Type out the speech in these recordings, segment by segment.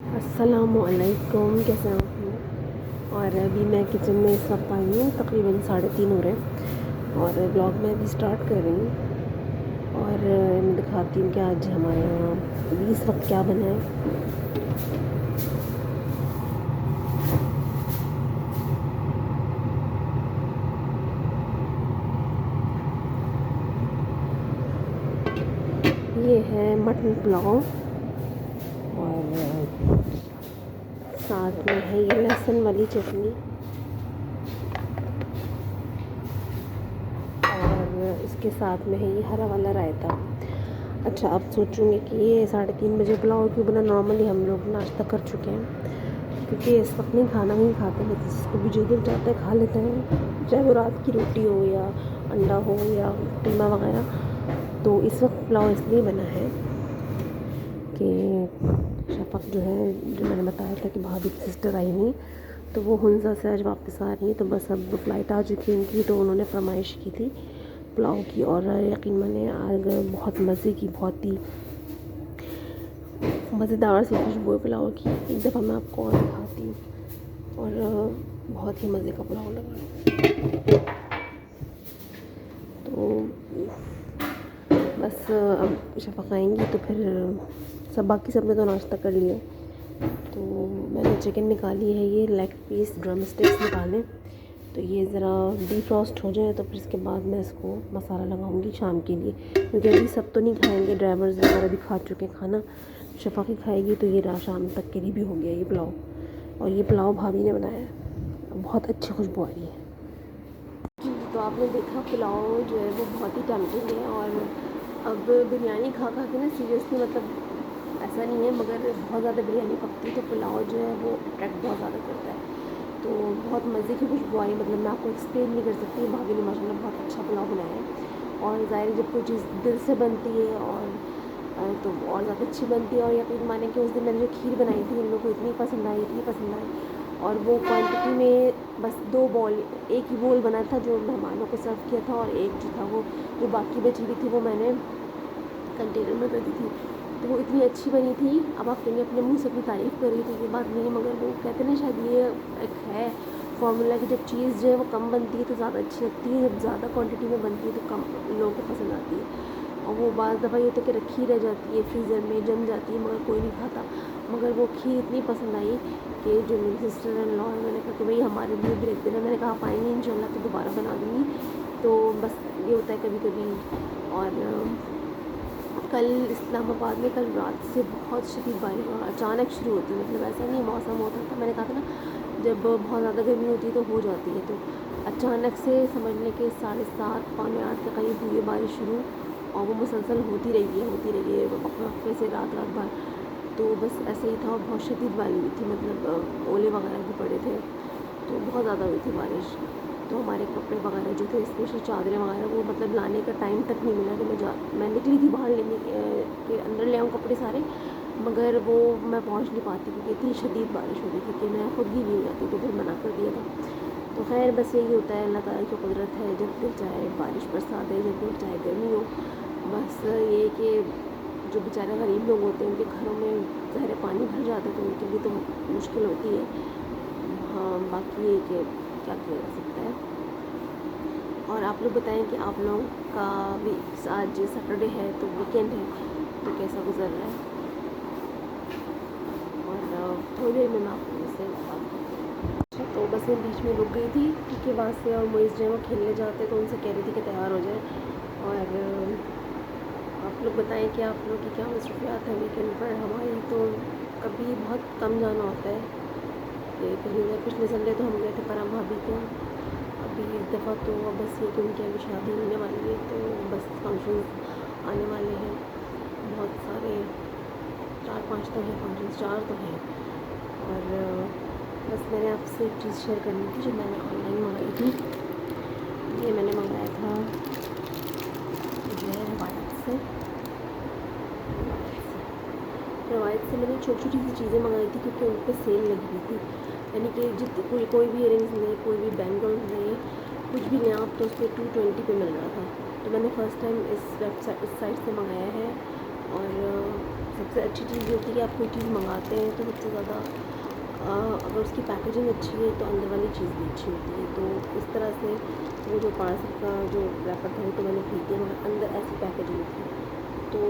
अस्सलामुअलैकुम, कैसे हैं आप? और अभी मैं किचन में इस वक्त आई हूँ, तकरीबन 3:30 हो रहे हैं और ब्लॉग में अभी स्टार्ट कर रही हूँ। और मैं दिखाती हूँ कि आज हमारे यहाँ अभी इस वक्त क्या बना है। ये है मटन पुलाव और साथ में है ये लहसुन वाली चटनी और इसके साथ में है ये हरा वाला रायता। अच्छा, आप सोचोगे कि ये 3:30 बजे पुलाव क्यों बना? नॉर्मली हम लोग नाश्ता कर चुके हैं, क्योंकि इस वक्त नहीं खाना नहीं खाते, बस जिसको भी जो दिल चाहता है खा लेते हैं, चाहे वो रात की रोटी हो या अंडा हो या कीमा वगैरह। तो इस वक्त पुलाव इसलिए बना है कि शफ़क़ जो है, जो मैंने बताया था कि भाभी की सिस्टर आई नहीं, तो वो हुंज़ा से आज वापस आ रही है। तो बस अब फ़्लाइट आ चुकी है उनकी, तो उन्होंने फरमाइश की थी पुलाव की और यकीन माने आज बहुत मज़े की, बहुत ही मज़ेदार सी खुशबू है पुलाव की। एक दफ़ा मैं आपको और दिखाती हूँ। और बहुत ही मज़े का पुलाव लगा। तो बस अब शफ़क़ आएंगी तो फिर बाकी सब ने तो नाश्ता कर लिया। तो मैंने चिकन निकाली है, ये लेग पीस ड्रम स्टिक्स निकाले, तो ये ज़रा डीफ्रॉस्ट हो जाए तो फिर इसके बाद मैं इसको मसाला लगाऊंगी शाम के लिए, क्योंकि अभी सब तो नहीं खाएंगे, ड्राइवर्स वगैरह भी खा चुके हैं खाना, शफ़क़ ही खाएगी। तो ये शाम तक के लिए भी हो गया ये पुलाव। और ये पुलाव भाभी ने बनाया है, बहुत अच्छी खुशबू आ रही है। तो आपने देखा पुलाव जो है वो बहुत ही टेम्पटिंग है। और अब बिरयानी खा खा के ना सीरियसली, मतलब ऐसा नहीं है, मगर बहुत ज़्यादा बिरयानी पकती तो पुलाव जो है वो अट्रैक्ट बहुत ज़्यादा करता है। तो बहुत मज़े की खुशबू आई, मतलब मैं आपको एक्सप्लेन नहीं कर सकती। भाभी ने माशाल्लाह बहुत अच्छा पुलाव बनाया है। और ज़ाहिर जब कोई चीज़ दिल से बनती है और तो और ज़्यादा अच्छी बनती है। और यकीन माने कि उस दिन मैंने जो खीर बनाई थी, इन लोगों को इतनी पसंद आई, इतनी पसंद आई। और वो क्वांटिटी में बस 2 बॉल, एक ही बोल बना था जो मेहमानों को सर्व किया था, और एक जो था वो जो बाकी बची हुई थी वो मैंने कंटेनर में कर दी थी। तो वो इतनी अच्छी बनी थी। अब आप कहेंगे अपने मुंह से अपनी तारीफ़ कर रही थी, ये बात नहीं है, मगर वो कहते हैं ना, शायद ये एक है फॉर्मूला कि जब चीज़ जो है वो कम बनती है तो ज़्यादा अच्छी लगती है, जब ज़्यादा क्वांटिटी में बनती है तो कम लोगों को पसंद आती है। और वो बाज़ दफ़ा ये होता है कि रखी रह जाती है फ्रीज़र में, जम जाती है, मगर कोई नहीं खाता। मगर वो खीर इतनी पसंद आई कि जो मेरी सिस्टर इन लॉ है, मैंने कहा कि भाई हमारे लिए भी रख देना। मैंने कहा आप आएंगे इंशाल्लाह तो दोबारा बना दूँगी। तो बस ये होता है कभी कभी। और कल इस्लामाबाद में कल रात से बहुत शदीद बारिश और अचानक शुरू होती है, मतलब ऐसा नहीं मौसम होता था। मैंने कहा था ना, जब बहुत ज़्यादा गर्मी होती है तो हो जाती है, तो अचानक से समझ लें कि 7:30 पौने 8 के करीब हुई है बारिश शुरू। और वो मुसलसल होती रही है वक्फे से रात भर। तो बस ऐसे ही था और बहुत शदीद बारिश हुई थी, मतलब ओले वगैरह भी पड़े थे, तो बहुत ज़्यादा हुई थी बारिश। तो हमारे कपड़े वगैरह जो थे, स्पेशल चादरें वगैरह, वो मतलब लाने का टाइम तक नहीं मिला कि मैं निकली थी बाहर लेने के अंदर ले आऊँ कपड़े सारे, मगर वो मैं पहुँच नहीं पाती क्योंकि इतनी शदीद बारिश हो रही थी कि मैं खुद ही नहीं जाती, तो फिर मना कर दिया था। तो खैर बस यही होता है, अल्लाह ताला की कुदरत है, जब दिल चाहे बारिश बरसात है, जब दिल चाहे गर्मी हो। बस ये कि जो बेचारे गरीब लोग होते हैं उनके घरों में ज़हर पानी भर जाता है, तो उनके लिए तो मुश्किल होती है। हाँ, बाकी ये कि क्या किया जा सकता है। और आप लोग बताएं कि आप लोगों का भी आज सैटरडे है तो वीकेंड है, तो कैसा गुजर रहा है। और थोड़ी देर में मैं आपको इससे बात करती हूँ। अच्छा, तो बस मैं बीच में रुक गई थी क्योंकि वहाँ से और मोइज़ जो है वो खेलने जाते, तो उनसे कह रही थी कि तैयार हो जाए। और आप लोग बताएं कि आप लोग की क्या मसरूफियात है वीकेंड पर। हमारी तो कभी बहुत कम जाना होता है कि कहीं गए। पिछले संडे तो हम गए थे परम भाभी के। अभी इस दफ़ा तो बस ये कि उनकी अभी शादी होने वाली है, तो बस फंक्शन आने वाले हैं बहुत सारे, 4-5 तो हैं फंक्शन, 4 तो हैं। और बस मैंने आपसे एक चीज़ शेयर करनी थी जो मैंने ऑनलाइन मंगाई थी। ये मैंने मंगाया था जो है रवायत से मैंने छोटी छोटी सी चीज़ें मंगाई थी क्योंकि उन पर सेल लगी हुई थी। यानी कि कोई भी इयरिंग्स लें, कोई भी बैंगल्स लें, कुछ भी लें आप, तो उस पर 220 पे मिल रहा था। तो मैंने फ़र्स्ट टाइम इस साइट से मंगाया है। और सबसे अच्छी चीज़ ये होती है कि आप कोई चीज़ मंगाते हैं तो सबसे ज़्यादा अगर उसकी पैकेजिंग अच्छी है तो अंदर वाली चीज़ भी अच्छी होती है। तो इस तरह से वो जो पार्सल का जो रैपर था वो तो मैंने खरीद दिया, मगर अंदर ऐसी पैकेजिंग थी तो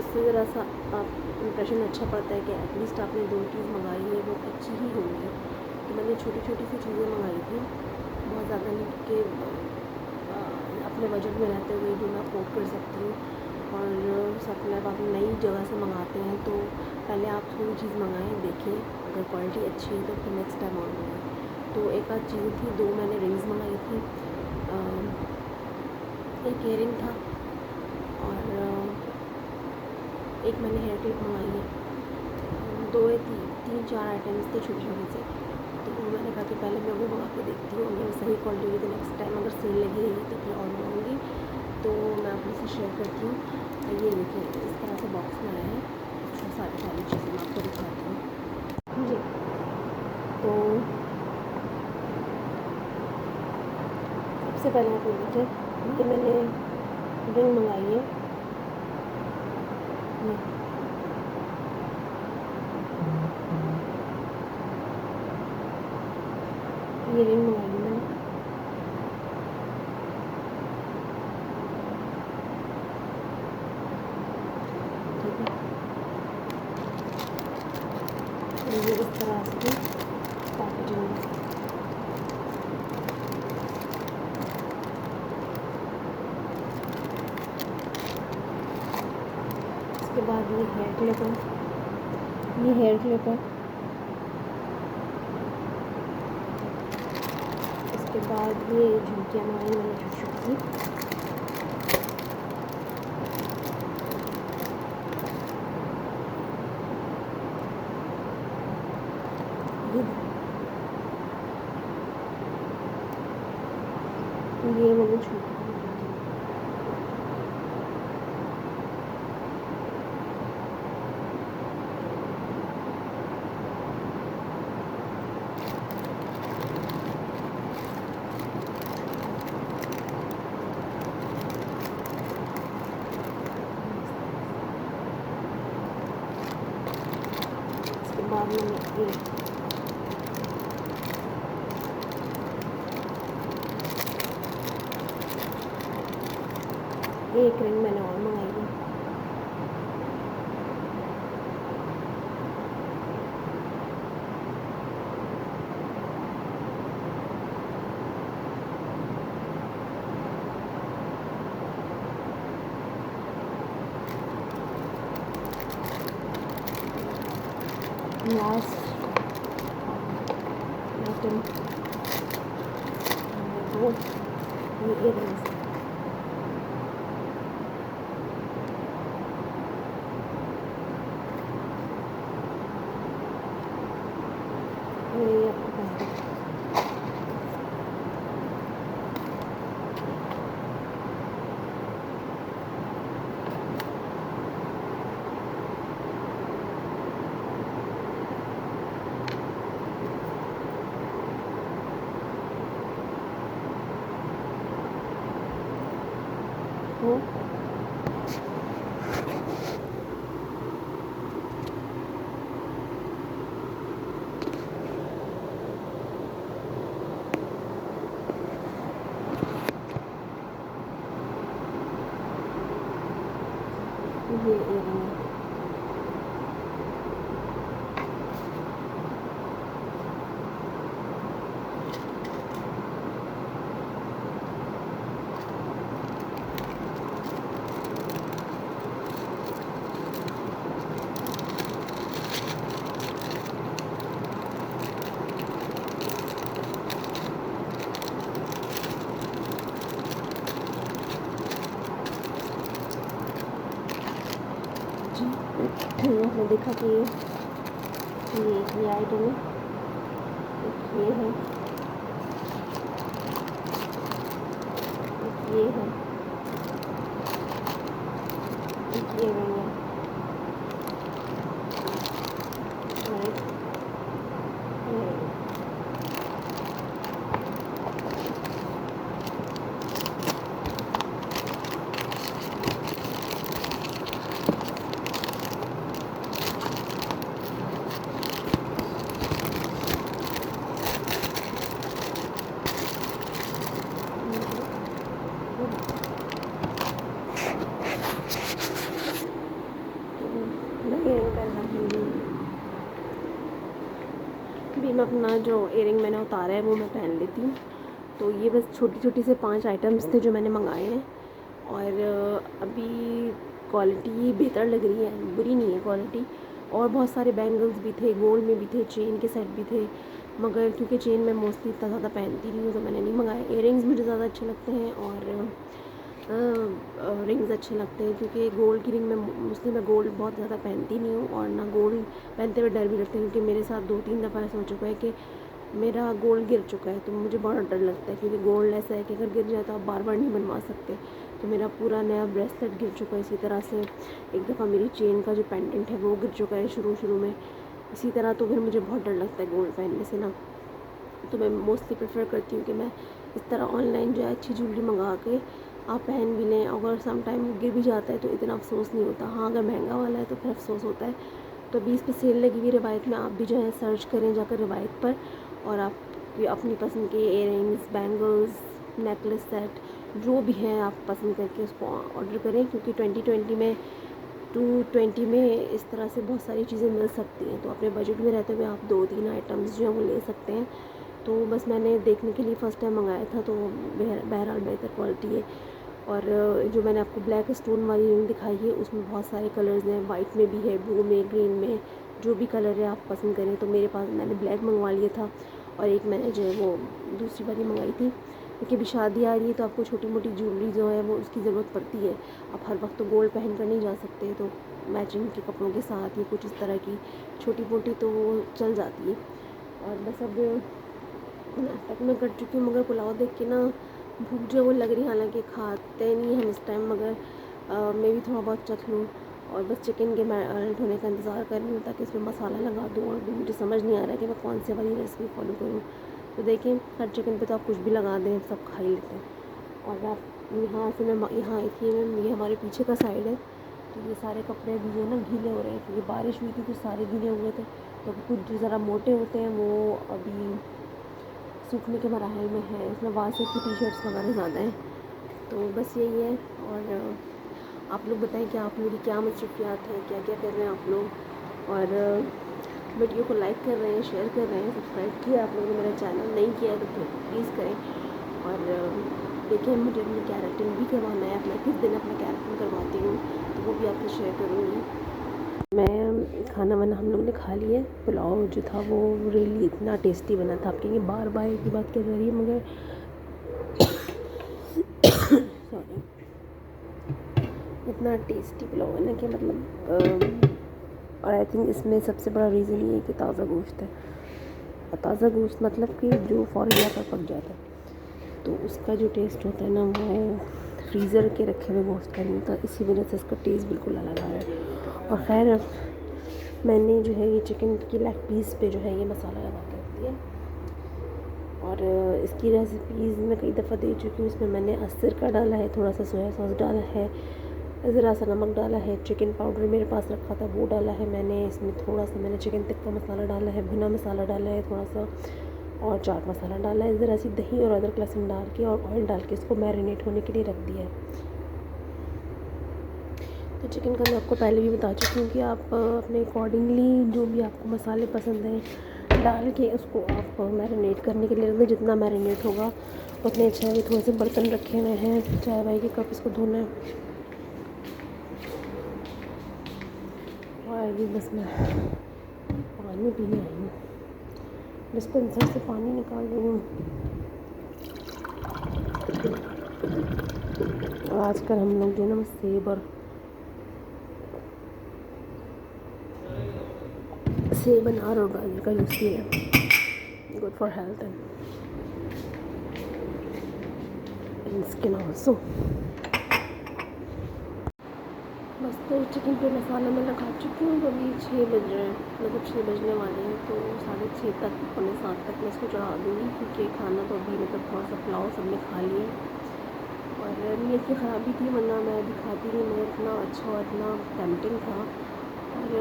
इससे ज़रा सा आप इम्प्रेशन अच्छा पड़ता है कि एटलीस्ट आपने जो चीज़ मंगाई है वो अच्छी ही होगी। तो मैंने छोटी छोटी सी चीज़ें मंगाई थी, बहुत ज़्यादा नहीं, क्योंकि अपने बजट में रहते हुए जो मैं अफोर्ड कर सकती हूँ। और सप्लाई आप नई जगह से मंगाते हैं तो पहले आप थोड़ी चीज़ मंगाएं, देखें अगर क्वालिटी अच्छी है तो फिर नेक्स्ट टाइम और मंगाएं। तो एक आध चीज़ें थी, 2 मैंने रिंग्स मंगाई थी, एक इयरिंग था और एक मैंने हेयर क्लिप मंगाई है। 2 या 3-4 आइटम्स थे छोटे छोटे से, तो मैंने कहा कि पहले मैं वो मंगा के देखती हूँ, अगर सही क्वालिटी की तो नेक्स्ट टाइम अगर सेल लगी रही तो फिर और मंगाऊँगी। तो मैं अपने से शेयर करती हूँ। ये देखिए इस तरह से बॉक्स में आया है, इसमें सारी चीज़ें मैं आपको दिखाती हूँ जी। तो सबसे पहले आप देखिए, ये मैंने रिंग मंगाई है, ये रिंग मंगाई है मैंने। ये इस तरह से पैकेजिंग है। इसके बाद ये हेयर क्लिप है, ये हेयर क्लिप है। इसके बाद ये झुमकियाँ मंगाई मैंने छोटी छोटी सी, ये मैंने छोटी बाद में एक रिंग मैंने और मंगाई है। लास्ट आइटम वो ये इयररिंग्स, ये आपको पहले हो ये इयररिंग है। आपने देखा कि ये आइटम है, एक ये है, एक ये है, एक ये है, अभी मैं अपना जो इयरिंग मैंने उतारा है वो मैं पहन लेती हूँ। तो ये बस छोटी छोटी से 5 आइटम्स थे जो मैंने मंगाए हैं। और अभी क्वालिटी बेहतर लग रही है, बुरी नहीं है क्वालिटी। और बहुत सारे बैंगल्स भी थे, गोल्ड में भी थे, चेन के सेट भी थे, मगर क्योंकि चेन मैं मोस्टली इतना ज़्यादा पहनती नहीं हूँ तो मैंने नहीं मंगाया। इयरिंग्स मुझे ज़्यादा अच्छे लगते हैं और रिंग्स अच्छे लगते हैं, क्योंकि गोल्ड की रिंग में मोस्टली मैं गोल्ड बहुत ज़्यादा पहनती नहीं हूँ। और ना गोल्ड पहनते हुए डर भी लगता है, क्योंकि मेरे साथ 2-3 दफ़ा ऐसा हो चुका है कि मेरा गोल्ड गिर चुका है। तो मुझे बहुत डर लगता है, क्योंकि गोल्ड ऐसा है कि अगर गिर जाए तो आप बार बार नहीं बनवा सकते। तो मेरा पूरा नया ब्रेसलेट गिर चुका है। इसी तरह से एक दफ़ा मेरी चेन का जो पेंडेंट है वो गिर चुका है शुरू में। इसी तरह तो फिर मुझे बहुत डर लगता है गोल्ड पहनने से ना। तो मैं मोस्टली प्रेफर करती हूँ कि मैं इस तरह ऑनलाइन जो है अच्छी ज्वेलरी मंगा के आप पहन भी लें। अगर सम टाइम गिर भी जाता है तो इतना अफसोस नहीं होता। हाँ, अगर महंगा वाला है तो फिर अफसोस होता है। तो 20 पे सेल लगी हुई रिवायत में, आप भी जो है सर्च करें जाकर रिवायत पर, और आप अपनी पसंद के इयरिंग्स, बैंगल्स, नेकलेस सेट जो भी है आप पसंद करके उसको ऑर्डर करें, क्योंकि 2020 में 220 में इस तरह से बहुत सारी चीज़ें मिल सकती हैं। तो अपने बजट में रहते हुए आप 2-3 आइटम्स जो हैं वो ले सकते हैं। तो बस मैंने देखने के लिए फ़र्स्ट टाइम मंगाया था, तो बहरहाल बेहतर क्वालिटी है। और जो मैंने आपको ब्लैक स्टोन वाली रिंग दिखाई है उसमें बहुत सारे कलर्स हैं, वाइट में भी है, ब्लू में, ग्रीन में, जो भी कलर है आप पसंद करें। तो मेरे पास मैंने ब्लैक मंगवा लिया था, और एक मैंने जो है वो दूसरी वाली मंगाई थी, क्योंकि अभी शादी आ रही है तो आपको छोटी मोटी ज्वेलरी जो है वो उसकी ज़रूरत पड़ती है। आप हर वक्त तो गोल्ड पहन कर नहीं जा सकते, तो मैचिंग के कपड़ों के साथ या कुछ इस तरह की छोटी मोटी तो वो चल जाती है। और बस अब नाटक में कर चुकी हूँ, मगर पुलाव देख के ना भूख जो वो लग रही है। हालांकि खाते नहीं हम इस टाइम, मगर मैं भी थोड़ा बहुत चख लूँ। और बस चिकन के मैरिनेट होने का इंतज़ार कर रही हूँ ताकि उसमें मसाला लगा दूँ। और मुझे समझ नहीं आ रहा है कि मैं कौन से वाली रेसिपी फॉलो करूँ। तो देखें, हर चिकन पे तो आप कुछ भी लगा दें, सब खा ही लेते हैं। और आप यहाँ से मैं यहाँ आई थी, ये हमारे पीछे का साइड है, तो ये सारे कपड़े अभी जो है ना गीले हो रहे हैं, क्योंकि बारिश हुई थी तो सारे गीले हुए थे। तो कुछ जो ज़रा मोटे होते हैं वो अभी सूखने के मराहल में है। इसमें वासे की टी शर्ट्स वगैरह ज़्यादा हैं। तो बस यही है। और आप लोग बताएं कि आप लोगों की क्या मसरूफियात हैं, क्या क्या कर रहे हैं आप लोग। और वीडियो को लाइक कर रहे हैं, शेयर कर रहे हैं, सब्सक्राइब किया आप लोगों ने मेरा चैनल, नहीं किया है तो प्लीज़ करें। और देखिए, मुझे अपनी कैरेक्टिंग भी करवाना है, अपना किस दिन अपना कैरेक्टिंग करवाती हूँ तो वो भी आपसे शेयर करूँगी। मैं खाना वाना हम लोग ने खा लिया। पुलाव जो था वो रियली इतना टेस्टी बना था। आप कहेंगे बार बार एक ही बात क्या कर रही है, मगर सॉरी, इतना टेस्टी पुलाव है ना कि मतलब और आई थिंक इसमें सबसे बड़ा रीज़न ये है कि ताज़ा गोश्त है। और ताज़ा गोश्त मतलब कि जो फ़ौरन जाकर पक जाता है, तो उसका जो टेस्ट होता है ना वो फ्रीज़र के रखे हुए गोश्त का नहीं होता। इसी वजह से इसका टेस्ट बिल्कुल अलग आ रहा है। और खैर, मैंने जो है ये चिकन की लेग पीस पे जो है ये मसाला लगा के रख दिया। और इसकी रेसिपीज़ मैं कई दफ़ा दे चुकी हूँ। इसमें मैंने अस्तर का डाला है, थोड़ा सा सोया सॉस डाला है, ज़रा सा नमक डाला है, चिकन पाउडर मेरे पास रखा था वो डाला है मैंने। इसमें थोड़ा सा मैंने चिकन टिक्का मसाला डाला है, भुना मसाला डाला है थोड़ा सा, और चाट मसाला डाला है। ज़रा सी दही और अदरक लहसुन डाल के और ऑयल डाल के इसको मैरिनेट होने के लिए रख दिया है। तो चिकन का मैं आपको पहले भी बता चुकी हूँ कि आप अपने अकॉर्डिंगली जो भी आपको मसाले पसंद हैं डाल के उसको आप मैरिनेट करने के लिए रख दें। जितना मैरिनेट होगा उतने अच्छा है। थोड़े से बर्तन रखे हुए हैं, चाय वाय के कप, इसको धोना है। और ये बस मैं पानी पीने आई हूँ, डिस्पेंसर से पानी निकाल रही हूँ। और आजकल हम लोग जो है ना सेब अनार और गाजर का यूज़ किया है, good for health and skin also. बस तो चिकन पे मसाला मैं लगा चुकी हूँ। अभी 6 बज रहे हैं, मतलब 6 बजने वाले हैं, तो 6:30 तक, 6:45 तक मैं इसको चढ़ा दूँगी, क्योंकि खाना तो अभी मतलब थोड़ा सा पुलाव सबने खा लिया। और नीयत की ख़राबी थी, वरना मैं अभी खाती नहीं, मगर इतना अच्छा और इतना टेम्पटिंग था। और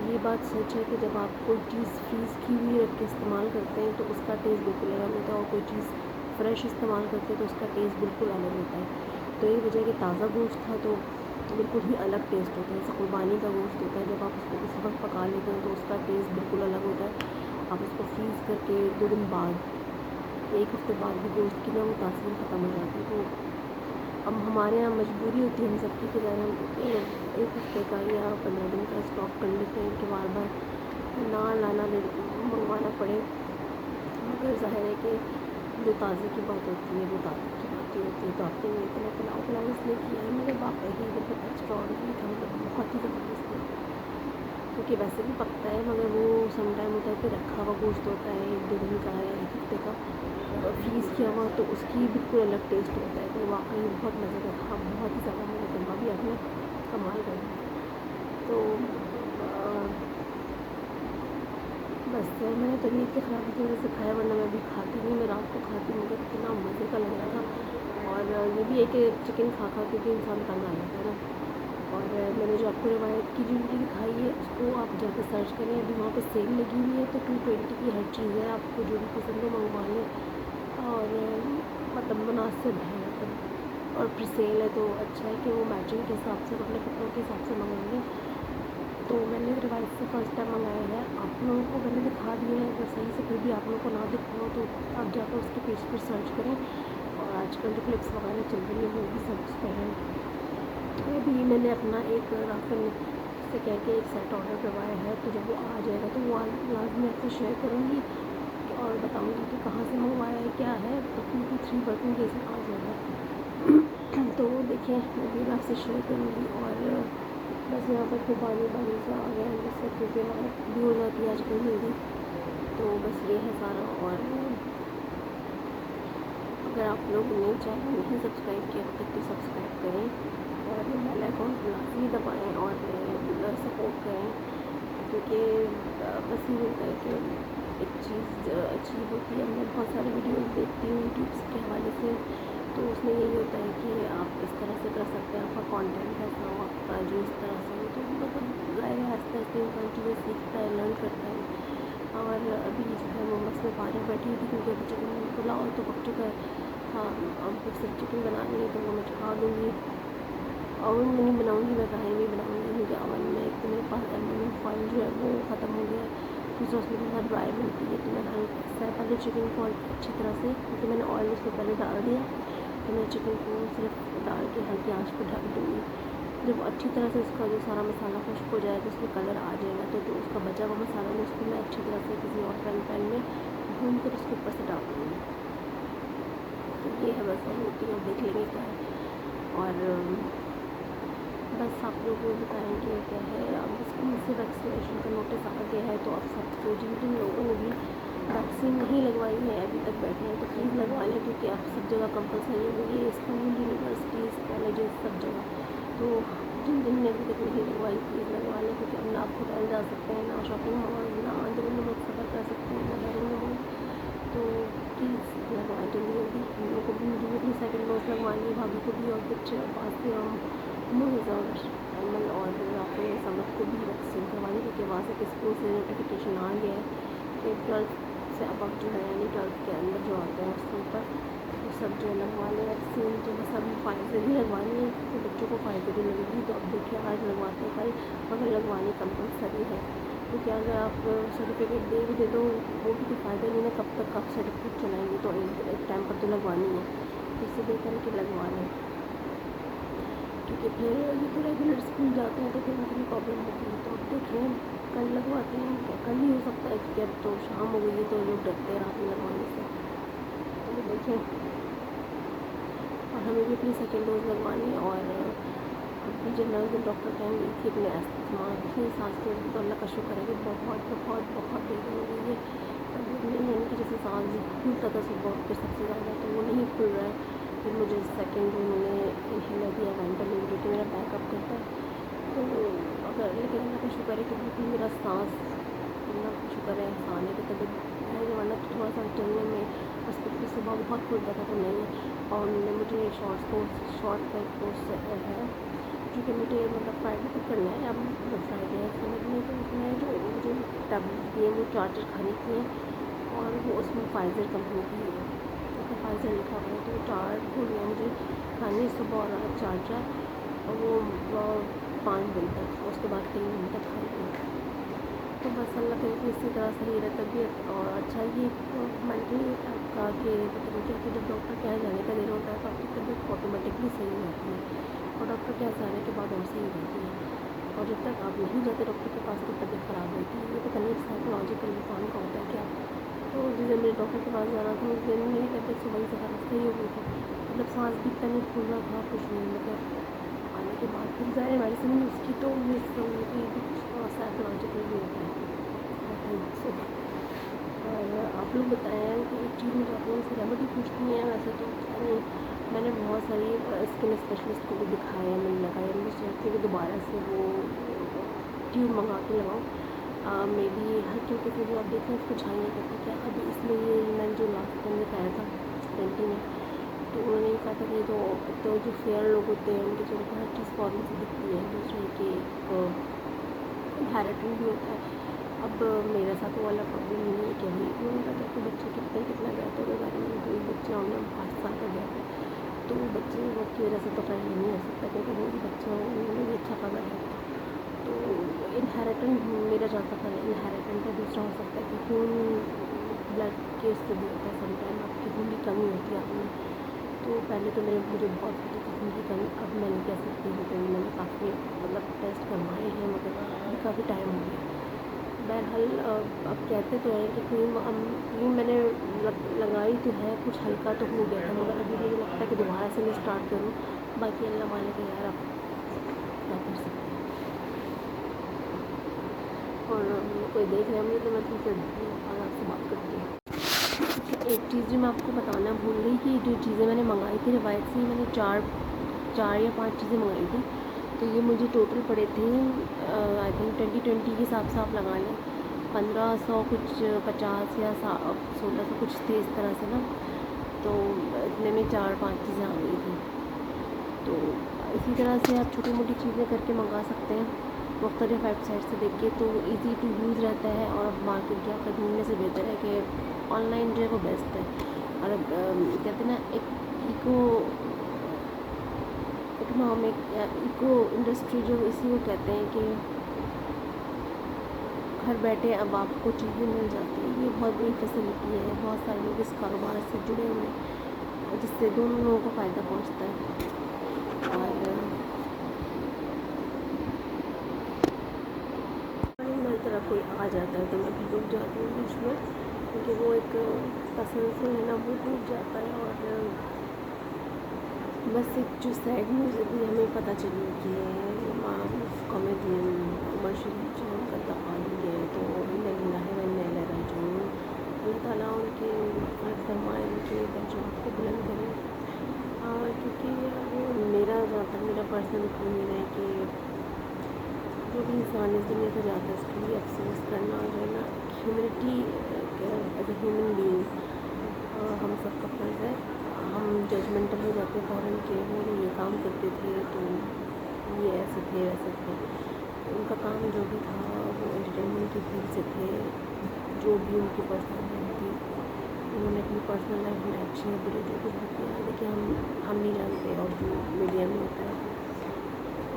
ये बात सच है कि जब आप कोई चीज़ फ्रीज़ की हुई रख के इस्तेमाल करते हैं तो उसका टेस्ट बिल्कुल अलग होता है, और कोई चीज़ फ्रेश इस्तेमाल करते हैं तो उसका टेस्ट बिल्कुल अलग होता है। तो ये वजह कि ताज़ा गोश्त था तो बिल्कुल ही अलग टेस्ट होता है। जैसे कुर्बानी का गोश्त होता है, जब आप उसको किसी वक्त पका लेते हैं तो उसका टेस्ट बिल्कुल अलग होता है। आप उसको फ्रीज़ करके 2 दिन बाद, 1 हफ़्ते बाद भी गोश्त की ना वो तासीर ख़त्म हो जाती है। तो अब हमारे यहाँ मजबूरी होती है हम सबकी कि ज़रा 1 हफ़्ते का या 15 दिन का स्टॉक कर लेते हैं कि बार बार ना लाना मंगवाना पड़े। मगर ज़ाहिर है कि जो ताज़े की बात होती है वो ताज़े की बात ही होती है। तो आपने मेरे को पुलाव इसलिए किया है, मेरे वाक़ई ही बहुत एक्स्ट्राऑर्डिनरी था, मतलब बहुत ही ज़बरदस्त था। क्योंकि वैसे भी पकता है मगर वो सम टाइम होता है कि रखा हुआ गोश्त होता है 1-2 दिन का या 1 हफ़्ते का, और फ्रीज़ किया हुआ तो उसकी बिल्कुल अलग टेस्ट होता है। तो वाक़ई बहुत मज़े का था, बहुत ही ज़्यादा मज़े का, अभी आपने कमाल कर दिया। तो बस मैंने तबीयत की ख़राबी की वजह से खाया, वरना मैं अभी खाती नहीं, मैं रात को खाती, मगर इतना मज़े का लग रहा था। और ये भी है कि चिकन खा के इंसान तंग आ जाता है ना। और मैंने जो आपको रिवायत की जो वीडियो दिखाई है उसको आप जाकर सर्च करें, अभी वहाँ पे सेल लगी हुई है तो 220 की हर चीज़ है, आपको जो भी पसंद हो मंगवा लें। और मतलब मुनासिब है, मतलब और फिर सेल है तो अच्छा है कि वो मैचिंग के हिसाब से, अपने कपड़ों के हिसाब से मंगाएंगे। तो मैंने रिवाइज से फर्स्ट टाइम मंगाया है, आप लोगों को मैंने दिखा दिया है, अगर सही से फिर भी आप लोगों को ना दिखा हो तो आप जाकर उसके पेज पर सर्च करें। और आजकल जो क्लिप्स वगैरह चल रही है वो भी सब उस पर हैं। तो अभी मैंने अपना एक राफिल से कह के एक सेट ऑर्डर करवाया है, तो जब वो आ जाएगा तो वो लाजमी आपसे शेयर करूँगी और बताऊँगी कि कहाँ से मंगवाया है, क्या है। तो 2 to 3 वर्किंग डेज में आ जाएगा। तो देखिए मैं भी आपसे शेयर करूँगी। और बस यहाँ पर फिर पानी सा आ गया है, जिससे क्योंकि रात भी हो जाती है आजकल जल्दी। तो बस ये है सारा। और अगर आप लोग ने चैनल नहीं सब्सक्राइब किया तब तो सब्सक्राइब करें और बेल आइकॉन को लाजमी दबाएँ और सपोर्ट करें। क्योंकि बस ये होता है कि एक चीज़ अच्छी होती है, मैं बहुत सारी वीडियोस देखती हूँ यूट्यूब के हवाले से, तो उसमें यही होता है कि आप इस तरह से कर सकते हैं, आपका कंटेंट ऐसा हो, आपका जो इस तरह से हो, तो मतलब ज़ाहिर है आहिस्ता आहिस्ता इंसान चीज़ें सीखता है, लर्न करता है। और अभी जो है वो बस मैं पानी बैठी थी क्योंकि अभी चिकन पुलाव तो पक चुका है। हाँ, अब सिर्फ चिकन बनानी है तो वो मैं चढ़ा दूँगी। ओवन में नहीं बनाऊँगी, मैं कढ़ाई में बनाऊँगी, क्योंकि ओवन में एक तो मेरे पास एल्युमिनियम फॉइल जो है वो ख़त्म हो गया है, दूसरा उसमें बहुत ड्राई बनती है। तो मैं हल्का पहले चिकन को अच्छी तरह से, क्योंकि मैंने ऑयल उसमें पहले डाल दिया, तो मैं चिकन को सिर्फ डाल के हल्की आंच पर ढक दूँगी। जब अच्छी तरह से उसका जो सारा मसाला खुश्क हो जाएगा, उसमें कलर आ जाएगा, तो जो उसका बचा हुआ मसाला है उसको मैं अच्छी तरह से किसी और पैन में भून कर उसके ऊपर से डाल दूँगी। तो ये है बस रोटी, और देख लेंगे क्या है। और बस आप लोग को बताएँगे क्या है, अब स्कूल से वैक्सीनेशन का नोटिस आ गया है, तो अब सबको जिन जिन लोगों ने भी वैक्सीन नहीं लगवाई है अभी तक बैठे हैं तो प्लीज़ लगवा लें, क्योंकि अब सब जगह कंपलसरी हो गई है, स्कूल, यूनिवर्सिटीज़, कॉलेजेस, सब जगह। तो जिन जिन ने अभी तक नहीं लगवाई प्लीज़ लगवा लें, क्योंकि अब ना आप होटल जा सकते हैं, ना शॉपिंग मॉल, ना अंदरूनी मुल्क सफ़र कर सकते हैं, ना बैरूनी मुल्क। तो प्लीज़ लगवाएँ जल्दी जल्दी। हम लोग को भी, मुझे भी अपनी सेकंड डोज लगवानी है, भाभी को भी, और बच्चे पास से हम मुझे और अमन और अपने समझ को भी वैक्सीन करवानी, क्योंकि वहाँ से स्कूल से नोटिफिकेशन आ गया है कि 12th से अब जो है, यानी 12th के अंदर जो आते हैं उसके ऊपर तो सब जो है लगवा लें वैक्सीन। तो बस अभी फाइज़र ही लगवानी है, क्योंकि बच्चों को फाइज़र ही लगेगी। तो अब देखिए आज लगवाते हैं, कल मगर लगवानी कंपलसरी है, क्योंकि अगर आप सर्टिफिकेट दे भी दे दो वो भी कोई फ़ायदा नहीं है, कब तक आप सर्टिफिकेट चलाएँगे। तो एक टाइम पर तो लगवानी है, तो इससे बेहतर है कि लगवा लें, क्योंकि फिर ये तो रेगुलर स्कूल जाते हैं तो फिर उनकी भी प्रॉब्लम होती है। तो अब देख रहे हैं कल लगवाते हैं, क्या कल ही हो सकता है, क्योंकि अब तो शाम हो गई है तो लोग डरते हैं रात में लगवाने से। तो देखें, और हमें भी अपनी सेकेंड डोज लगवानी है। और अभी जब मैं उस दिन डॉक्टर के यहाँ गई थी अपने अस्थमा की सांस की, तो अल्लाह का शुक्र है कि बहुत बहुत बहुत देर हो गई है, तब नहीं है कि जैसे सांस फूलता था सुबह फिर सबसे ज़्यादा, तो वो नहीं फूल रहा है। फिर मुझे सेकेंड उन्होंने इन्हेलर दिया वेंटलिन, जो कि मेरा बैकअप करता है। तो अगर लेकिन अल्लाह का शुक्र है कि बिल्कुल मेरा सांस, अल्लाह का शुक्र है एहसान है कि तबीयत है, वरना तो थोड़ा सा चलने में हॉस्पिटल सुबह बहुत खुलता था तो नहीं है। और उन्होंने मुझे शॉर्ट का कोर्स है, जो कि मुझे मतलब फ्राइडे तक करना है। अब मतलब फ्राइडे है समझ में, तो उसमें जो मुझे टैबलेट दिए वो 4 खाने की हैं, और वो उसमें फाइज़र कंपनी की है, उसमें फाइज़र लिखा हुआ है। तो वो 4 गोलियाँ मुझे खानी है, सुबह और रात 4, और वो 5 दिन तक, उसके बाद 3 दिन तक खानी है। तो बस अल्लाह करे कि इसी तरह से ले रहा तबीयत। और अच्छा ये मेंटली आपका कि पता नहीं क्या कि जब डॉक्टर क्या जाने का देर होता है तो आपकी तबीयत ऑटोमेटिकली सही हो जाती है और डॉक्टर क्या जाने के बाद और सही हो जाती है। और जब तक आप नहीं जाते डॉक्टर के पास तो तबीयत ख़राब होती है। ये पता नहीं साइकोलॉजिकल इंसान का होता है क्या। तो जिस दिन मेरे डॉक्टर के पास जाना था उस दिन मेरी तबीयत सुबह से खराब सही हो गई थी, मतलब सांस भी इतना नहीं फूल रहा था कुछ नहीं, मतलब आने के बाद फिर ज़्यादा मेडिसिन यूज़ की तो ये समझ कि कुछ साइकोलॉजिकल भी होता है। और आप लोग बताएं कि एक चीज़ मुझे आप लोगों से रेमेडी पूछनी है। वैसे तो मैंने बहुत सारी स्किन स्पेशलिस्ट को भी दिखाया, मैंने लगाया, मुझे सोचती हूँ कि दोबारा से वो ट्यूब मंगा के लगाऊँ। मे बी हर क्योंकि फिर आप देखें उसको छाइए करके क्या अभी इसमें ये मैंने जो लास्ट टाइम बताया था पेंटी में, तो उन्होंने ये कहा था कि तो जो फेयर लोग होते हैं उनके चेहरे पर हर चीज़ फॉर्म से दिखती है, दूसरे के इनहेरिटेड भी होता है। अब मेरे साथ वो वाला प्रॉब्लम नहीं है कि अभी उन्होंने कहा था कि बच्चे कितना गया तो उनके बारे में कोई बच्चे ऑनलाइन 5 साल का गया था, तो बच्चे की वजह से तो ट्राई नहीं हो सकता क्योंकि वो भी बच्चा उन्होंने भी अच्छा खासा गया था। तो इनहेरिटेंट मेरा जहाँ तक है इनहेरिटेंट है, दूसरा हो सकता है कि खून ब्लड के उससे भी होता है, समटाइम आपकी खून की कमी होती है आपने। तो पहले तो मुझे बहुत होती थी खून की कमी, अब मैं नहीं कह सकती हूँ क्योंकि मैंने काफ़ी मतलब टेस्ट करवाए हैं मगर अभी काफ़ी टाइम हो गया। बहरहाल अब कहते तो हैं कि क्रीम मैंने लगाई तो है, कुछ हल्का तो हो गया था मगर अभी मुझे लगता है कि दोबारा से मैं स्टार्ट करूँ। बाकी अल्लाह मालिक है यार, अब क्या कर सकते हैं। और कोई देख रहे होंगे तो मैं तुमसे आज आपसे बात करती हूँ। एक चीज़ जो मैं आपको बताना भूल गई कि जो चीज़ें मैंने मंगाई थी रिवायत से, मैंने चार या 5 चीज़ें मंगाई थी, तो ये मुझे टोटल पड़े थे आई थिंक 2020 के हिसाब से आप लगा लें 1500 कुछ 50 या 1600 कुछ थे इस तरह से ना। तो इतने में 4-5 चीज़ें आ गई थी। तो इसी तरह से आप छोटी मोटी चीज़ें करके मंगा सकते हैं मुख्तलिफ़ वेबसाइट से देख के, तो ईज़ी टू यूज़ रहता है। और अब मार्केट क्या ढूंढने से बेहतर है कि ऑनलाइन जो है वो बेस्ट है। और अब कहते हैं ना इको इंडस्ट्री जो इसी को कहते हैं कि घर बैठे अब आपको चीज़ें मिल जाती हैं। ये बहुत बड़ी फैसिलिटी है, बहुत सारे लोग इस कारोबार से जुड़े हुए हैं जिससे दोनों लोगों को फ़ायदा पहुंचता है। और मेरी तरफ कोई आ जाता है तो मैं भी रुक जाती हूँ बीच में, क्योंकि वो एक पसंद से है ना वो टूट जाता है। और बस एक जो सैड न्यूज़ अभी हमें पता चली कि कॉमेडियन उमर शरीफ जो उनका इंतकाल हो गया है, तो अल्लाह ताला उनके मग़फ़िरत फरमाए, उनके दर्जात को बुलंद करे। क्योंकि मेरा जहाँ तक मेरा पर्सनल ओपिनियन है कि जो भी इंसान इस दुनिया से जाता है उसके लिए अफसोस करना जो है ना humanity as a human being हम सबका फ़र्ज़ है। हम जजमेंटल हो जाते हैं फ़ौरन के वो ये काम करते थे तो ये ऐसे थे वैसे थे। उनका काम जो भी था वो एंटरटेनमेंट की फील्ड से थे, जो भी उनकी पर्सनल लाइफ थी उन्होंने अपनी पर्सनल लाइफ में अच्छे बुरे जो कुछ भी किया, लेकिन हम नहीं जानते। और जो मीडिया में होता है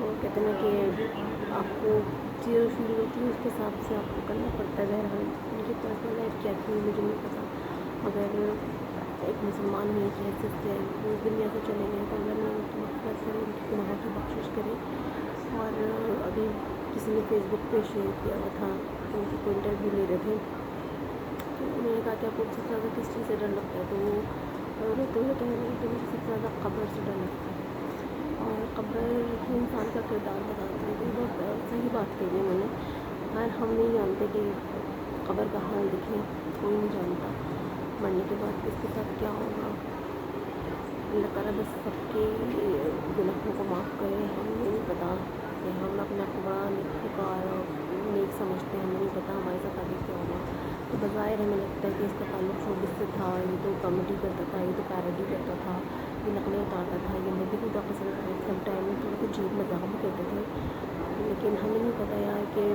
और कहते हैं कि आपको जो फील होती है उसके हिसाब से आपको करना पड़ता है। बहरहाल उनकी पर्सनल लाइफ क्या थी मुझे नहीं पता, मगर एक मुसलमान होने की हैसियत से उस दुनिया से चले गए तो अल्लाह ने उनकी मग़फ़िरत करे, उनकी गुनाहों की बख्शिश करे। और अभी किसी ने फेसबुक पे शेयर किया हुआ था, उनकी कोई इंटरव्यू ले रहे थे, तो उन्होंने कहा कि आपको सबसे ज़्यादा किस चीज़ से डर लगता है, तो वो रोते हुए कह रहे हैं कि मुझे सबसे ज़्यादा क़ब्र से डर लगता है। और क़ब्र ही इंसान का किरदार बताती है, तो बहुत सही बात कही है उन्होंने। हाँ, हम नहीं जानते कि क़ब्र का हाल दिखे, कोई नहीं जानता मरने के बाद किसके साथ क्या होगा। अल्लाह ताला बस सबके गुनाहों को माफ़ करे। हमें नहीं पता कि हम अपने आप को बड़ा नेककार और नेक समझते हैं, हमें नहीं पता हमारे साथ आगे क्या होगा। तो बज़ाहिर हमें लगता है कि इसका ताल्लुक़ शोबिस से था, ये तो कॉमेडी करता था, ये तो पैरोडी करता था, ये नकलें उतारता था, ये नबी खुदा पसंद था, सम टाइम थोड़ा सा झूठ मज़ाक भी करते थे। लेकिन हमें नहीं पता यार कि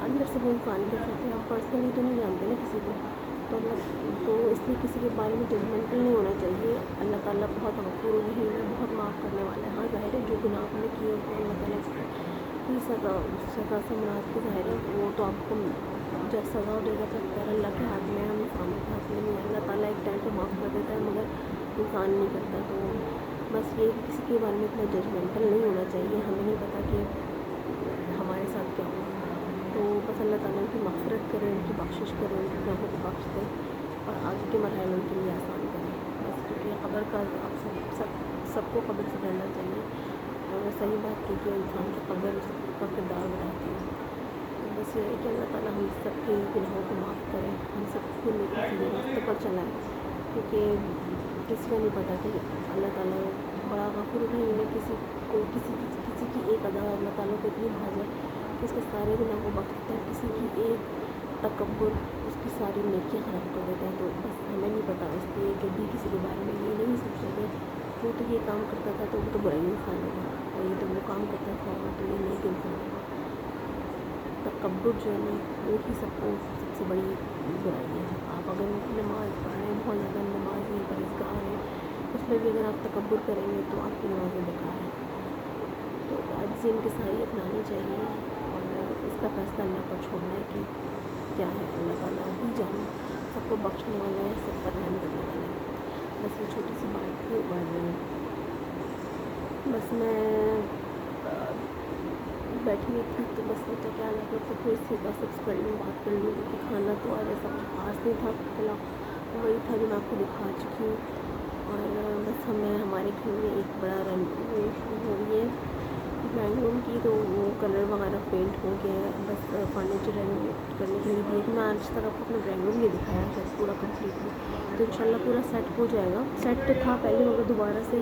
अंदर से वो इंसान कैसे थे। हम पर्सनली तो नहीं जानते ना किसी को, तो इसलिए किसी के बारे में जजमेंटल नहीं होना चाहिए। अल्लाह ताला बहुत गफूर रहीम है, बहुत माफ़ करने वाला है। हाँ ज़ाहिर है जो गुनाह आपने किए होते हैं अल्लाह ताला की सज़ा से मुराद की ज़ाहिर है वो तो आपको जब सज़ा देगा तो फिर अल्लाह के हाथ में, हम इंसानों के हाथ में नहीं है। अल्लाह ताला एक टाइम पे माफ़ कर देता है मगर इंसान नहीं करता। तो बस ये किसी के बारे में इतना जजमेंटल नहीं होना चाहिए, हमें नहीं पता कि हमारे साथ क्या होगा। तो बस अल्लाह ताला उनकी मग़फ़िरत करे, उनकी बख्शिश करे, उनकी रहमत बख्श दे और आगे के मरहल उनके लिए आसान करे। बस क्योंकि क़ब्र का आप सबको क़ब्र से डरना चाहिए और सही बात की कि इंसान की क़ब्र उसका किरदार बनाती है। तो बस ये है कि अल्लाह ताला हम सबके गुनाहों को माफ़ करे, हम सबको नेकी सीधे रास्ते पर चलाए, क्योंकि किसी को नहीं पता कि अल्लाह ताला बड़ा गफूर रहीम है। किसी की एक अदा अल्लाह ताला को इतनी भाज है कि उसके सारे गुनाह को बख्श देता है, किसी की एक तकब्बुर उसकी सारी नेकियां ख़राब कर देता है। तो बस हमें नहीं पता, इसलिए कभी किसी के बारे में ये नहीं सोचते वो तो ये काम करता था तो वो तो बुरा ही इंसान होगा, और ये तो वो काम करता था तो ये नेक इंसान होगा। तकब्बुर जो है ना वो ही सबसे बड़ी बुराई है। आप अगर नमाज़ पढ़ रहे हैं, बहुत ज़्यादा नमाज़ी परहेज़गार हैं, उसमें भी अगर आप तकब्बुर करेंगे तो आपकी नमाज़ें बेकार है। तो आजिज़ी इनकिसारी अपनानी चाहिए और इसका फैसला अल्लाह पर छोड़ना है कि क्या है। अल्लाह ताला ही जाने, सबको बख्शने वाला है, सब पर रहम करने वाला है। बस ये छोटी सी बात थी और बस मैं बैठी हुई थी तो बस सोचा क्या लगा तो कोई सी गॉसिप्स कर लूँ, बात कर लूँ, क्योंकि खाना तो आज ऐसा कुछ खास नहीं था, खिला वही था जो मैं आपको दिखा चुकी हूँ। और बस हमें हमारे घर में एक बड़ा रेनोवेशन हो रही है ड्राइंग रूम की, तो वो कलर वगैरह पेंट हो गया है। बस फर्नीचर रेनोवेट करने के लिए दिए कि मैं आज तक आपको अपना ड्राइंग रूम नहीं दिखाया शायद पूरा कम्प्लीटली, तो इंशाल्लाह पूरा सेट हो जाएगा। सेट तो था पहले मगर दोबारा से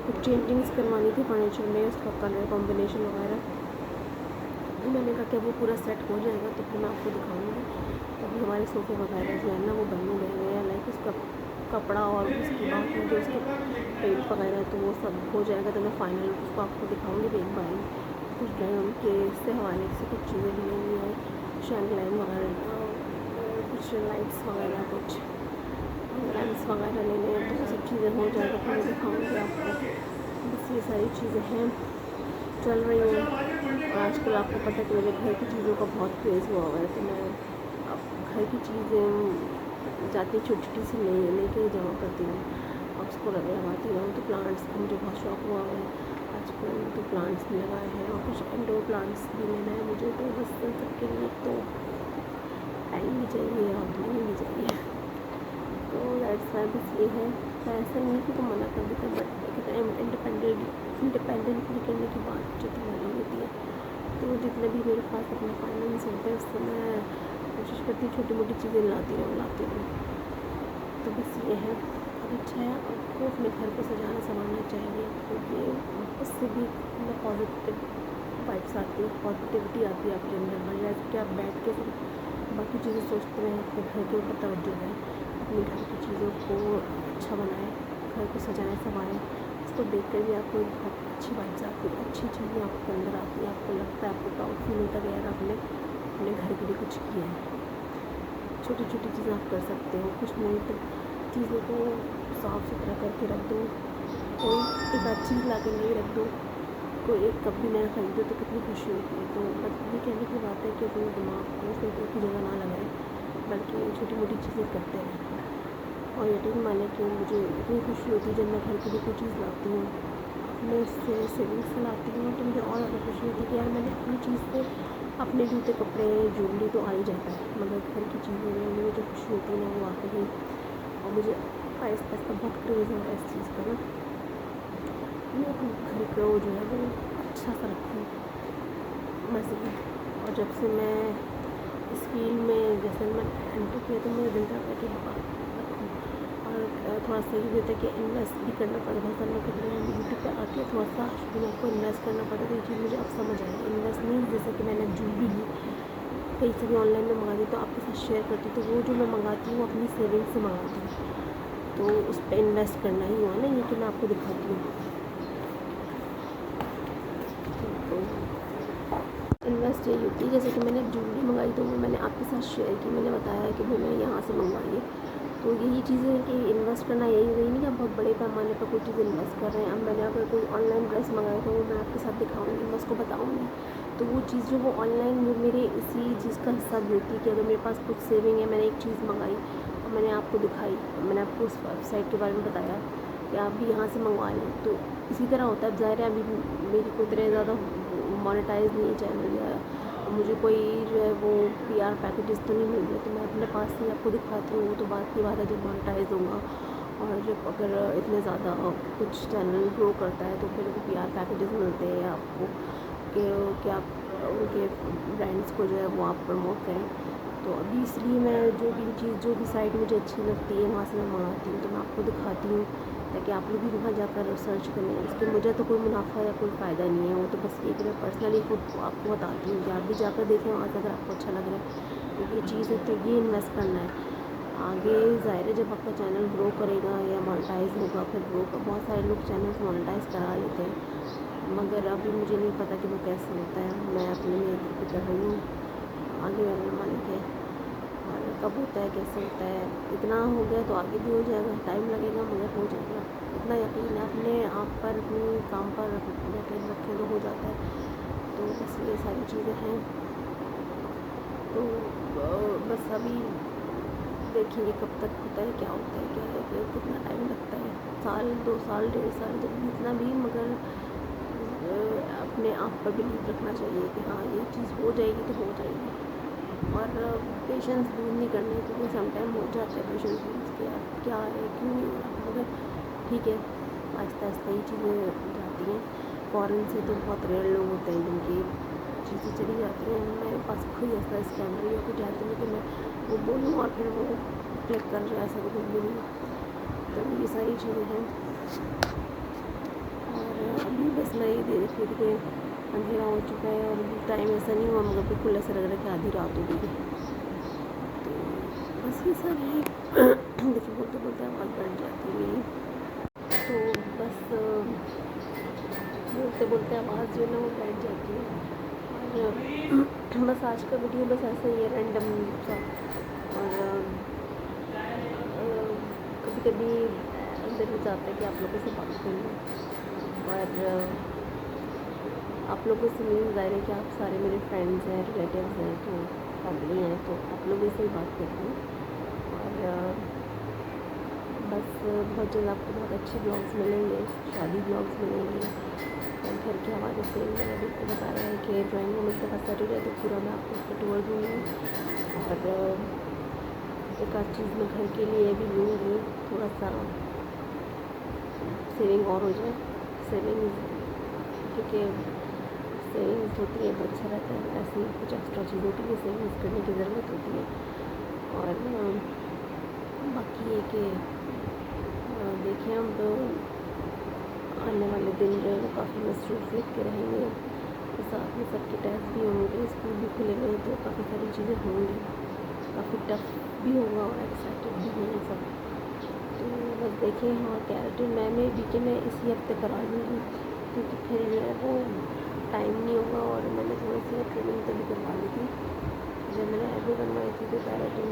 कुछ चेंजिंग्स करवानी थी फर्नीचर में, उसका कलर कॉम्बिनेशन वगैरह, तो मैंने कहा कि वो पूरा सेट हो जाएगा तो फिर मैं आपको दिखाऊँगी। तो अभी हमारे सोफ़े वगैरह जो है ना वो बनने गए हुए हैं, लाइक उसका कपड़ा और उसकी बाकी जो उसके पेंट वगैरह तो वो सब हो जाएगा तो मैं फाइनल उसको आपको दिखाऊंगी एक बार। कुछ ड्राइंग के इससे हवाले से कुछ चीज़ें भी लेनी है, शैंड लाइन वगैरह, कुछ लाइट्स वगैरह, कुछ लैंप्स वगैरह लेने हैं, तो सब चीज़ें हो जाएगा तो मैं दिखाऊँगी आपको। बस ये सारी चीज़ें हैं चल रही हैं। और आजकल आपको पता है कि मेरे घर की चीज़ों का बहुत क्रेज़ हुआ हुआ है, तो मैं अब घर की चीज़ें जाती छोटी छोटी सी लेके जमा करती हूँ और उसको लगाती रहूँ। तो प्लांट्स का मुझे बहुत शौक हुआ है आजकल, तो प्लांट्स भी लगाए हैं और कुछ इंडोर प्लांट्स भी लेना है मुझे। तो बस इन सबके लिए तो टाइम भी चाहिए और मनी भी चाहिए, तो दैट्स वाई बस ये है। तो ऐसा नहीं कि तुम मना कर देते, बट इंडिपेंडेंटली करने की बात जो तुम्हारी होती है। तो जितने भी मेरे पास अपना फाइनेंस होता है उससे मैं कोशिश करती हूँ छोटी मोटी चीज़ें लाती रहूँ। तो बस ये है। और अच्छा है, आपको अपने घर को सजाना संवारना चाहिए, क्योंकि उससे भी पॉजिटिव वाइब्स आती है, पॉजिटिविटी आती है आपके अंदर। बजाय कि आप बैठ के सिर्फ बाकी चीज़ें सोचते रहें, अपने घर के ऊपर तवज्जो दें, अपने घर की चीज़ों को अच्छा बनाएं, घर को सजाएं संवारें। इसको देख कर भी आपको बहुत अच्छी वाइब्स आती है, अच्छी चीज़ें आपके अंदर आती है, आपको लगता है, आपको प्राउड फील होता है यार आपने अपने घर के लिए कुछ किया है। छोटी छोटी चीज़ें आप कर सकते हो, कुछ नहीं तो चीज़ों को साफ़ सुथरा करके रख दो, कोई एक आध चीज़ ला के नहीं रख दो, कोई एक कप भी नया खरीदो तो कितनी खुशी होती है। तो बस ये कहने की बात है कि अपने दिमाग को फिल्टर की जगह ना लगाएं, बल्कि छोटी मोटी चीज़ें करते हैं। और यकीन माने कि मुझे इतनी खुशी होती है जब मैं घर के लिए कोई चीज़ लाती हूँ, अपने से सेविंग्स से लाती हूँ, तो मुझे और ज़्यादा खुशी होती है कि यार मैंने अपनी चीज़ से अपने जूते कपड़े ज्वेलरी तो आ ही जाता है, मगर घर की चीज़ों में मुझे जो खुशी होती है ना वो आती है। और मुझे आहिस्ता आहिस्ता बहुत क्रेज़ हो रहा है इस चीज़ का ना, मैं अपने घर को जो है वो अच्छा सा रखूँ मज़ीद। और जब से मैं इस फील्ड में जैसे मैं एंटर किया तो मेरा दिल करता है कि रखूँ। और थोड़ा सा ये होता है कि इन्वेस्ट भी करना पड़ता है, करना पड़ता है। यूट्यूब पे आके थोड़ा सा शुरू में आपको इन्वेस्ट करना पड़ता है, तो ये चीज़ मुझे अब समझ आई। इन्वेस्ट मीन जैसे कि मैंने जो भी कहीं से भी ऑनलाइन में मंगाती तो आपके साथ शेयर करती, तो वो जो मैं मंगाती हूँ अपनी सेविंग से मंगाती हूँ, तो उस पर इन्वेस्ट करना ही हुआ ना ये कि मैं आपको दिखाती हूँ। इन्वेस्ट यही होती है, जैसे कि मैंने ज्वेलरी मंगाई तो वो मैंने आपके साथ शेयर की, मैंने बताया कि भाई मैंने यहाँ से मंगवाई है। तो यही चीज़ें हैं कि इन्वेस्ट करना यही नहीं कि आप बहुत बड़े पैमाने पर कोई चीज़ इन्वेस्ट कर रहे हैं। अब मैंने अगर कोई ऑनलाइन ड्रेस मंगाई तो वो मैं आपके साथ दिखाऊंगी, मैं उसको बताऊंगी, तो वो चीज़ जो वो ऑनलाइन वो मेरे इसी चीज़ का हिस्सा भी होती है कि अगर मेरे पास कुछ सेविंग है, मैंने एक चीज़ मंगाई और मैंने आपको दिखाई, मैंने आपको उस वेबसाइट के बारे में बताया कि आप भी यहाँ से मंगवा लें, तो इसी तरह होता है। ज़ाहिर है अभी मेरी कोई इतने ज़्यादा मोनेटाइज नहीं है चैनल, या मुझे कोई जो है वो PR पैकेजेस तो नहीं मिल रहे, तो मैं अपने पास से आपको दिखाती हूँ। वो तो बात की बात है जब मोनेटाइज होगा और जब अगर इतने ज़्यादा कुछ चैनल ग्रो करता है तो फिर वो PR पैकेजेस मिलते हैं आपको कि आप उनके ब्रांड्स को जो है वो आप प्रमोट करें। तो अभी इसलिए मैं जो भी चीज़ जो भी साइट मुझे अच्छी लगती है वहाँ से मैं मंगाती हूँ, तो मैं आपको दिखाती हूँ ताकि आप लोग भी वहाँ जाकर सर्च करें। उसके मुझे तो कोई मुनाफा या कोई फ़ायदा नहीं है, वो तो बस ये कि मैं पर्सनली खुद आपको बताती हूँ कि आप भी जाकर देखें वहाँ से अगर आपको अच्छा लग रहा है। क्योंकि ये चीज़ है तो ये इन्वेस्ट करना है आगे। ज़ाहिर है जब आपका चैनल ग्रो करेगा या मोनेटाइज होगा, फिर ग्रो का बहुत सारे लोग चैनल मोनेटाइज करा लेते हैं, मगर अभी मुझे नहीं पता कि वो कैसे होता है। मैं अपने में कर रही हूँ, आगे वाले मालिक है, और कब होता है कैसे होता है। इतना हो गया तो आगे भी हो जाएगा, टाइम लगेगा मगर हो जाएगा। इतना यकीन है अपने आप पर, अपने काम पर यकीन रखें तो हो जाता है। तो बस ये सारी चीज़ें हैं। तो बस अभी देखेंगे कब तक होता है, क्या होता है, क्या है, फिर कितना टाइम लगता है, साल 2 साल 1.5 साल, जब जितना भी, मगर अपने आप पर बिलीव रखना चाहिए कि हाँ ये चीज़ हो जाएगी तो हो जाएगी। और पेशेंस लूज़ नहीं करनी, क्योंकि समटाइम हो जाता है पेशेंस लूज़ के, यार क्या है क्यों नहीं हो रहा, मगर ठीक है आहिस्ता आहिस्ता ही चीज़ें जाती हैं। फ़ॉरेन से तो बहुत रेयर लोग होते हैं जिनकी चीज़ें चली जाती हैं। मेरे पास कोई ऐसा स्कैनर या कुछ जाती है कि मैं वो बोलूँ और फिर वो क्लिक कर जाए, ऐसा कुछ भी नहीं। तो ये सारी चीज़ें हैं। और अभी बस मैं ये धीरे धीरे अंधेरा हो चुका है और टाइम ऐसा नहीं हुआ, मगर बिल्कुल ऐसा लग रहा है कि आधी रात हो गई। तो बस ये सारे हैं। देखिए बोलते बोलते आवाज़ बढ़ जाती है मेरी, तो बस बोलते बोलते आवाज़ जो है ना वो बैठ जाती है। और बस आज का वीडियो बस ऐसा ही है, रैंडम सा। और कभी कभी अंदर में चाहता है कि आप लोगों से बात करूँ, और आप लोगों से मेरी ज़ाहिर है कि आप सारे मेरे फ्रेंड्स हैं, रिलेटिव्स हैं, तो फैमिली हैं, तो आप लोगों से ही बात करती हूँ। और बस बहुत जल्द आपको बहुत अच्छे ब्लॉग्स मिलेंगे, शादी ब्लॉग्स मिलेंगे, और घर के हवाले से। मैंने अभी को बता रहा है कि ड्राइंग रूम एक दफ़ा सेटल है तो पूरा मैं आपको उसका टूर दूँगी। और एक आध चीज़ मैं घर के लिए भी लूँगी, थोड़ा सा सेविंग और हो जाए। सेविंग्स, क्योंकि सेविंग्स होती है तो अच्छा रहता है, ऐसी कुछ एक्स्ट्रा चीज़ों के लिए सेविंग्स करने की ज़रूरत होती है। और बाकी ये कि देखिए हम तो आने वाले दिन जो है वो काफ़ी मसरूफ़ लिख के रहेंगे, तो साथ में सबके टेस्ट भी होंगे, स्कूल भी खुलेंगे, तो काफ़ी सारी चीज़ें होंगी, काफ़ी टफ भी होगा और एक्साइटेड भी होंगे सब। तो बस देखें। और कैरेटिन मैं भी कि मैं इसी हफ्ते करा लूँगी, क्योंकि फिर जो है वो टाइम नहीं होगा। और मैंने थोड़ी सी ट्रेनिंग तभी करवा ली थी जब मैंने आईब्रो बनवाई थी, तो कैरेटिन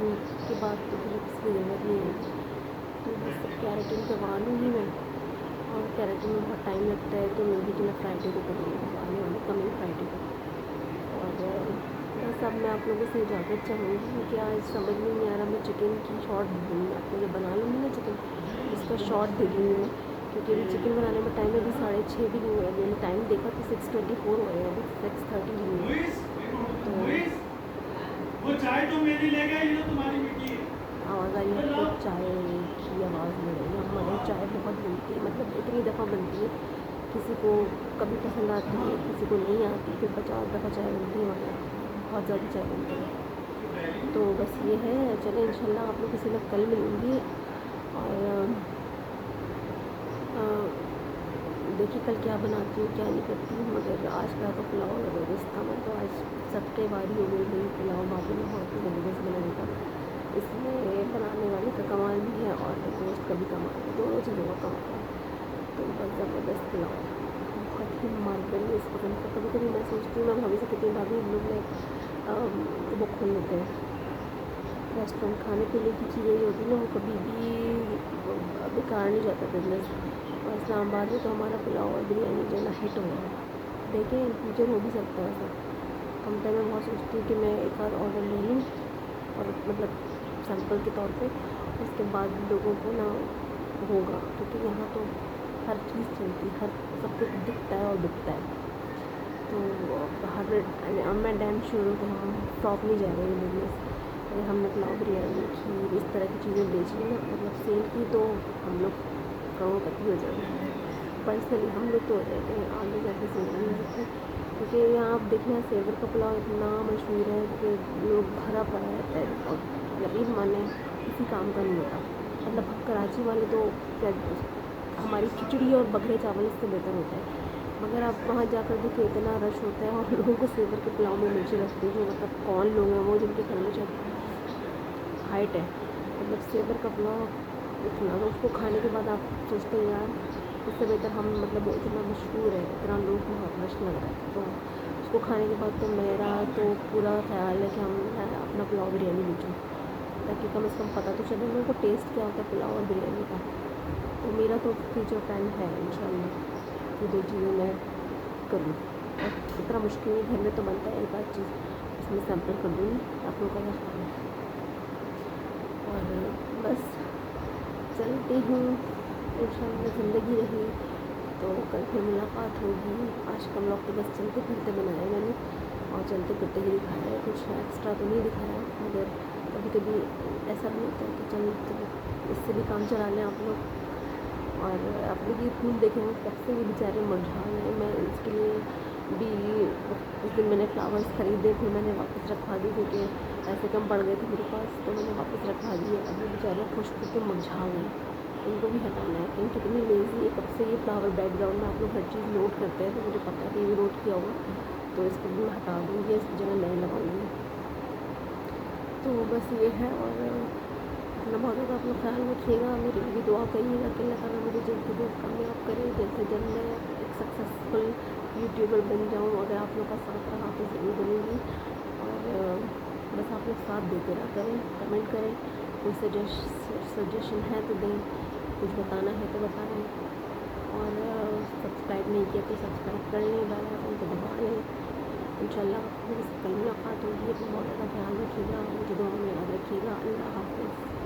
के बाद तो फिर इसकी ज़रूरत नहीं होगी, तो बस कैरेटिन करवा लूँगी मैं। और कैरेटिन में बहुत टाइम लगता है, तो मैं भी जो मैं फ्राइडे को करूँगी, आने वाले कमिंग फ्राइडे को। और बस अब मैं आप लोगों से इजाज़त चाहूँगी कि आज समझ में नहीं आ रहा, मैं चिकन की शॉर्ट आपको जब बना लूँगी ना चिकन, उसका शॉर्ट दे दूँगी मैं, क्योंकि अभी चिकन बनाने में टाइम अभी 6:30 भी नहीं हुआ। मैंने टाइम देखा तो 6:24 हुए हैं, अभी 6:30 नहीं हुआ। तो वो चाय तो मेरी ले गई, ये तुम्हारी बेटी है। आवाज़ आ रही है आपको? चाय की आवाज़ मिल रही है। हमारे चाय बहुत बनती है, मतलब इतनी दफ़ा बनती है, किसी को कभी पसंद आती है, किसी को नहीं आती, फिर 50 दफ़ा चाय बनती है हमारे यहाँ, बहुत ज़्यादा चाय बनती है। तो बस ये है। चलें इंशाल्लाह आप लोगों से मैं कल मिलूँगी। और देखिए कल क्या बनाती हूँ क्या नहीं करती हूँ, मगर आज का तो पुलाव ज़बरदस्त था। मैं तो आज सबके बारी हो गई मेरी पुलाव भाभी ने बहुत ही ज़बरदस्त बनाया था। इसमें बनाने वाले का कमाल भी है और दोस्त का भी कमाल है, दोनों चीज़ों का कमाल है। तो बस ज़बरदस्त पुलाव, बहुत ही मार्वेलियस किस्म का। कभी कभी मैं सोचती हूँ, मैं भाभी से कहती हूँ भाभी हम लोग ने वो खोल लेते हैं रेस्टोरेंट। खाने पीने की चीज़ें जो होती है ना वो कभी भी बेकार नहीं जाता बिजनेस। और इस्लामाबाद में तो हमारा पुलाव और बिरयानी जो है ना हिट हो रहा है। देखें इन फ्यूचर हो भी सकता है ऐसा। कम टाइम में बहुत सोचती हूँ कि मैं एक आध ऑर्डर ले लूँ और मतलब सैंपल के तौर पे, उसके बाद लोगों को ना होगा, क्योंकि यहाँ तो हर चीज़ चलती है, हर सब कुछ दिखता है और बिकता है। तो हर मैं डैम श्योर हूँ कि हम टॉप नहीं जा रहे हैं बिजनेस। अगर हमने पुलाव, बिरयानी, खीर इस तरह की चीज़ें बेची ना, मतलब सेल की, तो हम लोग करोड़पति हो जाएंगे। पर्सनली हम लोग तो हो जाएंगे, आगे जाके सोच नहीं सकते, क्योंकि यहाँ आप देखना सेवर का पुलाव इतना मशहूर है कि लोग भरा पड़ा रहता है और यकीन माने किसी काम का नहीं होता। मतलब कराची वाले तो क्या, हमारी खिचड़ी और बघरे चावल इससे बेहतर होता है, मगर आप वहाँ जाकर देखिए इतना रश होता है और लोगों को सेवर के पुलाव में मिर्ची रखते हैं, जो मतलब कौन लोग हैं वो जिनके घर में शायद हाइट है, मतलब सेवर का पुलाव इतना, तो उसको खाने के बाद आप सोचते हैं यार इससे बेहतर हम, मतलब वो इतना मशहूर है, इतना लोग बहुत रश लग रहा है, तो उसको खाने के बाद तो मेरा तो पूरा ख्याल है कि हम अपना पुलाव बिरयानी बेचूँ, ताकि कम से कम पता तो चले लोगों को टेस्ट क्या होता है पुलाव और बिरयानी का। तो मेरा तो फ्यूचर प्लान है इंशाल्लाह ये 2 चीज़ें मैं करूँ, और इतना मुश्किल नहीं, घर में तो बनता है एक आध चीज़, इसमें सैंपल कर दूँगी, आप लोगों का क्या ख्याल है। और बस चलती हूँ, इंशाल्लाह ज़िंदगी रही तो कल फिर मुलाकात होगी। आज का व्लॉग तो बस चलते फिरते बनाया मैंने, और चलते फिरते ही दिखाया है, कुछ एक्स्ट्रा तो नहीं दिखाया, मगर कभी कभी ऐसा भी होता है कि चल तो इससे भी काम चला लें आप लोग। और आप लोग ये फूल देखें कब से ये बेचारे मुरझा गए हैं, मैं इसके लिए भी उस दिन मैंने फ्लावर्स ख़रीदे, फिर मैंने वापस रखवा दी क्योंकि पैसे कम पड़ गए थे मेरे पास, तो मैंने वापस रखवा दिए। अब ये बेचारे खुश होकर मुरझा गए, इनको भी हटाना है। कहीं कितनी लेज़ी है, कब से ये फ्लावर बैकग्राउंड में आप लोग हर चीज़ नोट करते हैं, तो मुझे पता है कि ये नोट किया होगा, तो इसको भी हटा दूँगी, इसकी जगह नए लगाऊँगी। तो बस ये है, और अपना बहुत ज़्यादा अपना ख्याल रखिएगा, मेरी भी दुआ करिएगा कि अल्लाह ताला मुझे जल्द से जल्द कामयाब करे, जल्द से जल्द मैं एक सक्सेसफुल यूट्यूबर बन जाऊँ। अगर आप लोग का साथ रहा तो ज़रूर बनूँगी, और बस आप लोग साथ देते रहा करें, कमेंट करें, कोई सजेशन है तो दें, कुछ बताना है तो बताएं, और सब्सक्राइब नहीं किया तो सब्सक्राइब कर लें, बेल आइकन को दबा लें। इंशाल्लाह फिर कल मुलाकात होगी। अपना बहुत ज़्यादा ख्याल रखिएगा, मुझे दुआ में याद रखिएगा। अल्लाह हाफ़िज़।